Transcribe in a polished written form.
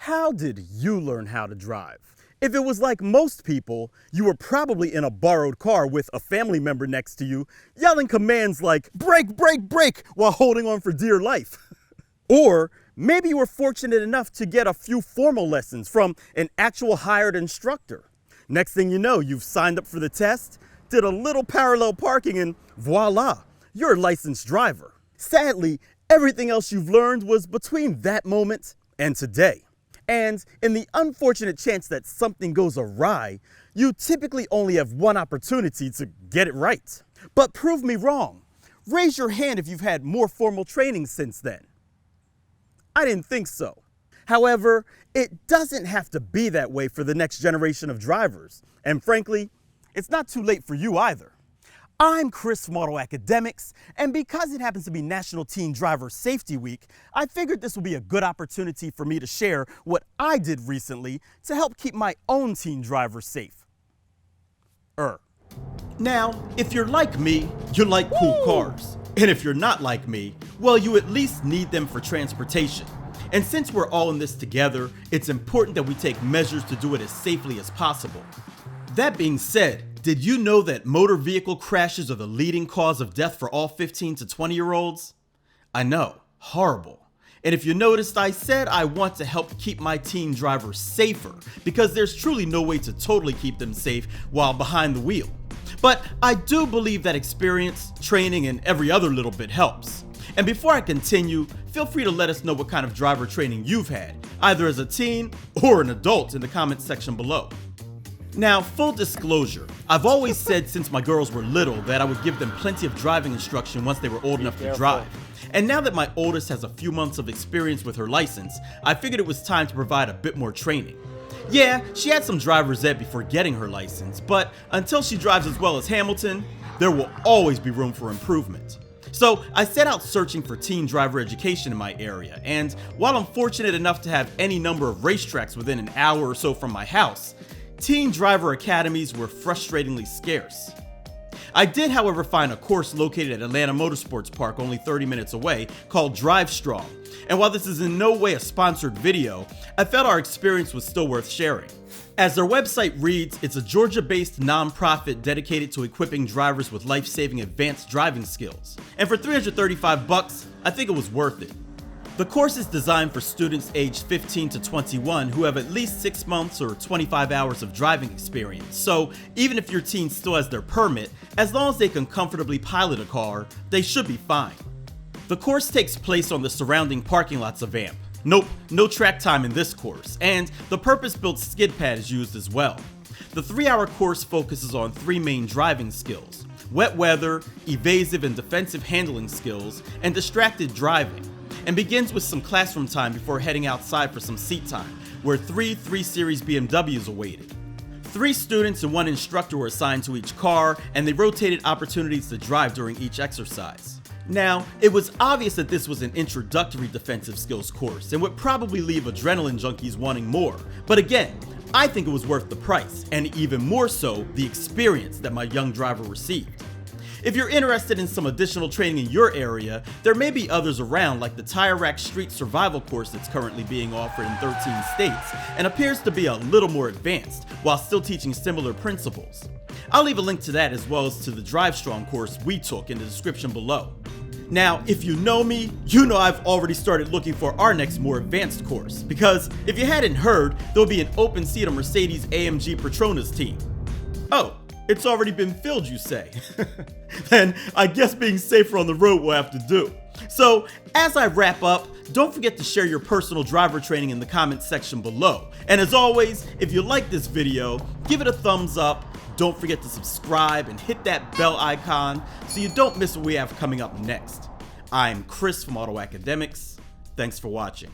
How did you learn how to drive? If it was like most people, you were probably in a borrowed car with a family member next to you, yelling commands like, "Brake, brake, brake," while holding on for dear life. Or maybe you were fortunate enough to get a few formal lessons from an actual hired instructor. Next thing you know, you've signed up for the test, did a little parallel parking, and voila, you're a licensed driver. Sadly, everything else you've learned was between that moment and today. And in the unfortunate chance that something goes awry, you typically only have one opportunity to get it right. But prove me wrong. Raise your hand if you've had more formal training since then. I didn't think so. However, it doesn't have to be that way for the next generation of drivers. And frankly, it's not too late for you either. I'm Chris from Auto Academics, and because it happens to be National Teen Driver Safety Week, I figured this would be a good opportunity for me to share what I did recently to help keep my own teen driver safe. Now, if you're like me, you like cool cars. And if you're not like me, well, you at least need them for transportation. And since we're all in this together, it's important that we take measures to do it as safely as possible. That being said, did you know that motor vehicle crashes are the leading cause of death for all 15 to 20-year-olds? I know, horrible. And if you noticed, I said I want to help keep my teen drivers safer, because there's truly no way to totally keep them safe while behind the wheel. But I do believe that experience, training, and every other little bit helps. And before I continue, feel free to let us know what kind of driver training you've had, either as a teen or an adult, in the comments section below. Now, full disclosure, I've always said since my girls were little that I would give them plenty of driving instruction once they were old enough to drive. And now that my oldest has a few months of experience with her license, I figured it was time to provide a bit more training. Yeah, she had some driver's ed before getting her license, but until she drives as well as Hamilton, there will always be room for improvement. So I set out searching for teen driver education in my area, and while I'm fortunate enough to have any number of racetracks within an hour or so from my house, teen driver academies were frustratingly scarce. I did, however, find a course located at Atlanta Motorsports Park only 30 minutes away called DriveStrong, and while this is in no way a sponsored video, I felt our experience was still worth sharing. As their website reads, it's a Georgia-based nonprofit dedicated to equipping drivers with life-saving advanced driving skills, and for $335, I think it was worth it. The course is designed for students aged 15 to 21 who have at least 6 months or 25 hours of driving experience, so even if your teen still has their permit, as long as they can comfortably pilot a car, they should be fine. The course takes place on the surrounding parking lots of AMP. Nope, no track time in this course, and the purpose-built skid pad is used as well. The 3-hour course focuses on 3 main driving skills: wet weather, evasive and defensive handling skills, and distracted driving, and begins with some classroom time before heading outside for some seat time, where 3 Series BMWs awaited. 3 students and 1 instructor were assigned to each car, and they rotated opportunities to drive during each exercise. Now, it was obvious that this was an introductory defensive skills course and would probably leave adrenaline junkies wanting more, but again, I think it was worth the price, and even more so, the experience that my young driver received. If you're interested in some additional training in your area, there may be others around, like the Tire Rack Street Survival course that's currently being offered in 13 states and appears to be a little more advanced while still teaching similar principles. I'll leave a link to that as well as to the DriveStrong course we took in the description below. Now, if you know me, you know I've already started looking for our next more advanced course, because if you hadn't heard, there'll be an open seat on Mercedes-AMG Petrona's team. Oh, it's already been filled, you say? Then I guess being safer on the road will have to do. So, as I wrap up, don't forget to share your personal driver training in the comments section below. And as always, if you like this video, give it a thumbs up. Don't forget to subscribe and hit that bell icon so you don't miss what we have coming up next. I'm Chris from Auto Academics. Thanks for watching.